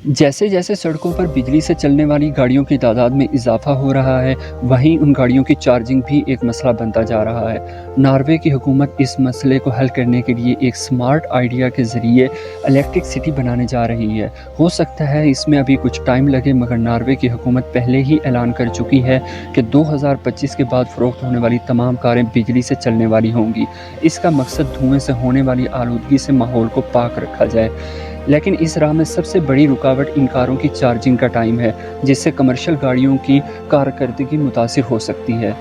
जैसे जैसे सड़कों पर बिजली से चलने वाली गाड़ियों की तादाद में इजाफा हो रहा है, वहीं उन गाड़ियों की चार्जिंग भी एक मसला बनता जा रहा है। नॉर्वे की हुकूमत इस मसले को हल करने के लिए एक स्मार्ट आइडिया के ज़रिए इलेक्ट्रिक सिटी बनाने जा रही है। हो सकता है इसमें अभी कुछ टाइम लगे, मगर नॉर्वे की हुकूमत पहले ही ऐलान कर चुकी है कि 2025 के बाद फ़रोख्त होने वाली तमाम कारें बिजली से चलने वाली होंगी। इसका मकसद धुएँ से होने वाली आलूदगी से माहौल को पाक रखा जाए। लेकिन इस राह में सबसे बड़ी रुकावट इन कारों की चार्जिंग का टाइम है, जिससे कमर्शियल गाड़ियों की कारकर्दगी मुतासिर हो सकती है।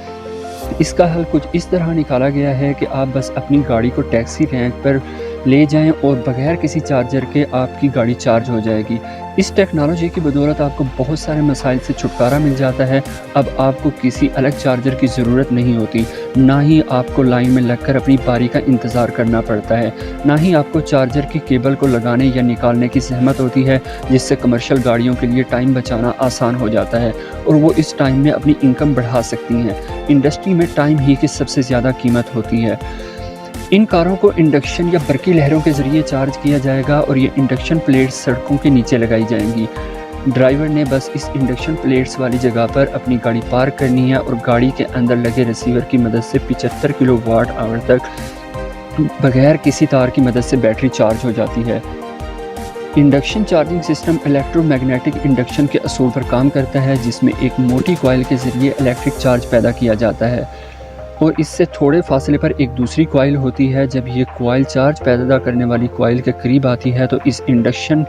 इसका हल कुछ इस तरह निकाला गया है कि आप बस अपनी गाड़ी को टैक्सी रैंक पर ले जाएं और बगैर किसी चार्जर के आपकी गाड़ी चार्ज हो जाएगी। इस टेक्नोलॉजी की बदौलत आपको बहुत सारे मसाइल से छुटकारा मिल जाता है। अब आपको किसी अलग चार्जर की ज़रूरत नहीं होती, ना ही आपको लाइन में लगकर अपनी बारी का इंतज़ार करना पड़ता है, ना ही आपको चार्जर की केबल को लगाने या निकालने की ज़हमत होती है, जिससे कमर्शियल गाड़ियों के लिए टाइम बचाना आसान हो जाता है और वो इस टाइम में अपनी इनकम बढ़ा सकती हैं। इंडस्ट्री में टाइम ही की सबसे ज़्यादा कीमत होती है। इन कारों को इंडक्शन या बरकी लहरों के ज़रिए चार्ज किया जाएगा और ये इंडक्शन प्लेट्स सड़कों के नीचे लगाई जाएंगी। ड्राइवर ने बस इस इंडक्शन प्लेट्स वाली जगह पर अपनी गाड़ी पार्क करनी है और गाड़ी के अंदर लगे रिसीवर की मदद से 75 किलोवाट आवर तक बगैर किसी तार की मदद से बैटरी चार्ज हो जाती है। Induction charging system electromagnetic induction के असूल पर काम करता है, जिसमें एक मोटी कॉइल के ज़रिए इलेक्ट्रिक चार्ज पैदा किया जाता है और इससे थोड़े फासले पर एक दूसरी कॉइल होती है। जब ये कॉइल चार्ज पैदा करने वाली कॉइल के करीब आती है तो इस इंडक्शन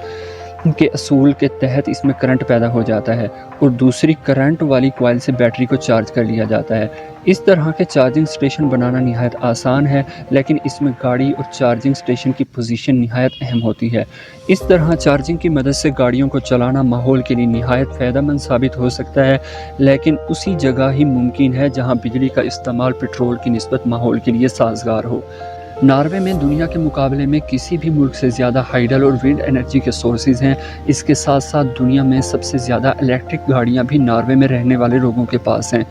के असूल के तहत इसमें करंट पैदा हो जाता है और दूसरी करंट वाली कॉइल से बैटरी को चार्ज कर लिया जाता है। इस तरह के चार्जिंग स्टेशन बनाना निहायत आसान है, लेकिन इसमें गाड़ी और चार्जिंग स्टेशन की पोजीशन निहायत अहम होती है। इस तरह चार्जिंग की मदद से गाड़ियों को चलाना माहौल के लिए निहायत फ़ायदेमंद साबित हो सकता है, लेकिन उसी जगह ही मुमकिन है जहां बिजली का इस्तेमाल पेट्रोल की निस्बत माहौल के लिए साजगार हो। नॉर्वे में दुनिया के मुकाबले में किसी भी मुल्क से ज़्यादा हाइडल और विंड एनर्जी के सोर्सेज हैं। इसके साथ साथ दुनिया में सबसे ज़्यादा इलेक्ट्रिक गाड़ियां भी नॉर्वे में रहने वाले लोगों के पास हैं।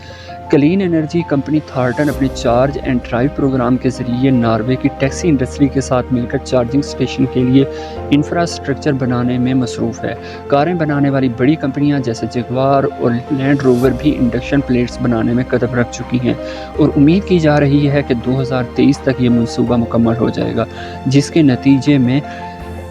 क्लीन एनर्जी कंपनी थार्टन अपने चार्ज एंड ड्राइव प्रोग्राम के ज़रिए नॉर्वे की टैक्सी इंडस्ट्री के साथ मिलकर चार्जिंग स्टेशन के लिए इंफ्रास्ट्रक्चर बनाने में मसरूफ़ है। कारें बनाने वाली बड़ी कंपनियां जैसे जगुआर और लैंड रोवर भी इंडक्शन प्लेट्स बनाने में कदम रख चुकी हैं और उम्मीद की जा रही है कि 2023 तक ये मनसूबा मुकम्मल हो जाएगा, जिसके नतीजे में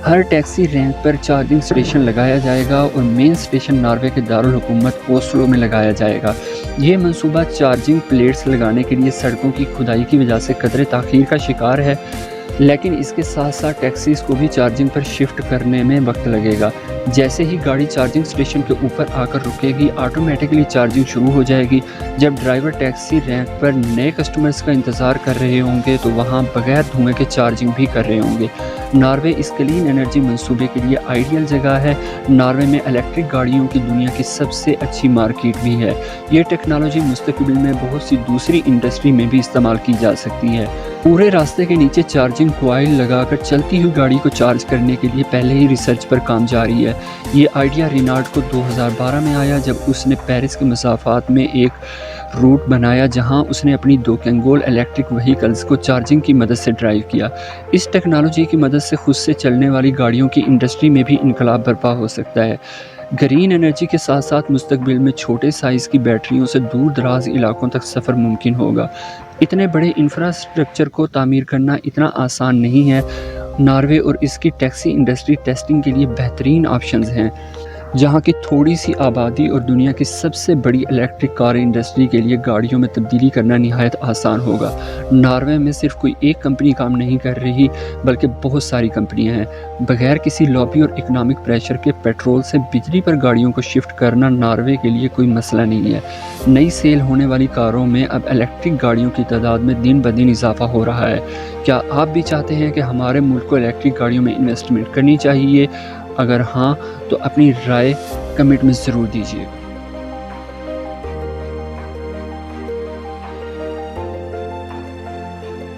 हर टैक्सी रैंक पर चार्जिंग स्टेशन लगाया जाएगा और मेन स्टेशन नॉर्वे के दारुल हुकूमत ओस्लो में लगाया जाएगा। ये मंसूबा चार्जिंग प्लेट्स लगाने के लिए सड़कों की खुदाई की वजह से कदरे ताख़ीर का शिकार है, लेकिन इसके साथ साथ टैक्सीज़ को भी चार्जिंग पर शिफ्ट करने में वक्त लगेगा। जैसे ही गाड़ी चार्जिंग स्टेशन के ऊपर आकर रुकेगी, ऑटोमेटिकली चार्जिंग शुरू हो जाएगी। जब ड्राइवर टैक्सी रैंक पर नए कस्टमर्स का इंतज़ार कर रहे होंगे तो वहाँ बगैर धुएँ के चार्जिंग भी कर रहे होंगे। नॉर्वे इस क्लीन एनर्जी मंसूबे के लिए आइडियल जगह है। नॉर्वे में इलेक्ट्रिक गाड़ियों की दुनिया की सबसे अच्छी मार्केट भी है। ये टेक्नोलॉजी मुस्तकबिल में बहुत सी दूसरी इंडस्ट्री में भी इस्तेमाल की जा सकती है। पूरे रास्ते के नीचे चार्जिंग कॉइल लगाकर चलती हुई गाड़ी को चार्ज करने के लिए पहले ही रिसर्च पर काम जारी है। ये आइडिया रिनार्ड को 2012 में आया, जब उसने पेरिस के मसाफात में एक रूट बनाया जहां उसने अपनी 2 कैंगोल इलेक्ट्रिक व्हीकल्स को चार्जिंग की मदद से ड्राइव किया। इस टेक्नोलॉजी की मदद से खुद से चलने वाली गाड़ियों की इंडस्ट्री में भी इनकलाब बर्पा हो सकता है। ग्रीन एनर्जी के साथ साथ मुस्तकबिल में छोटे साइज़ की बैटरियों से दूर दराज इलाकों तक सफ़र मुमकिन होगा। इतने बड़े इंफ्रास्ट्रक्चर को तामीर करना इतना आसान नहीं है। नॉर्वे और इसकी टैक्सी इंडस्ट्री टेस्टिंग के लिए बेहतरीन ऑप्शंस हैं, जहाँ की थोड़ी सी आबादी और दुनिया की सबसे बड़ी इलेक्ट्रिक कार इंडस्ट्री के लिए गाड़ियों में तब्दीली करना निहायत आसान होगा। नॉर्वे में सिर्फ कोई एक कंपनी काम नहीं कर रही, बल्कि बहुत सारी कंपनियां हैं। बगैर किसी लॉबी और इकोनॉमिक प्रेशर के पेट्रोल से बिजली पर गाड़ियों को शिफ्ट करना नॉर्वे के लिए कोई मसला नहीं है। नई सेल होने वाली कारों में अब इलेक्ट्रिक गाड़ियों की तादाद में दिन ब दिन इजाफा हो रहा है। क्या आप भी चाहते हैं कि हमारे मुल्क को इलेक्ट्रिक गाड़ियों में इन्वेस्टमेंट करनी चाहिए? अगर हाँ, तो अपनी राय कमेंट में ज़रूर दीजिएगा।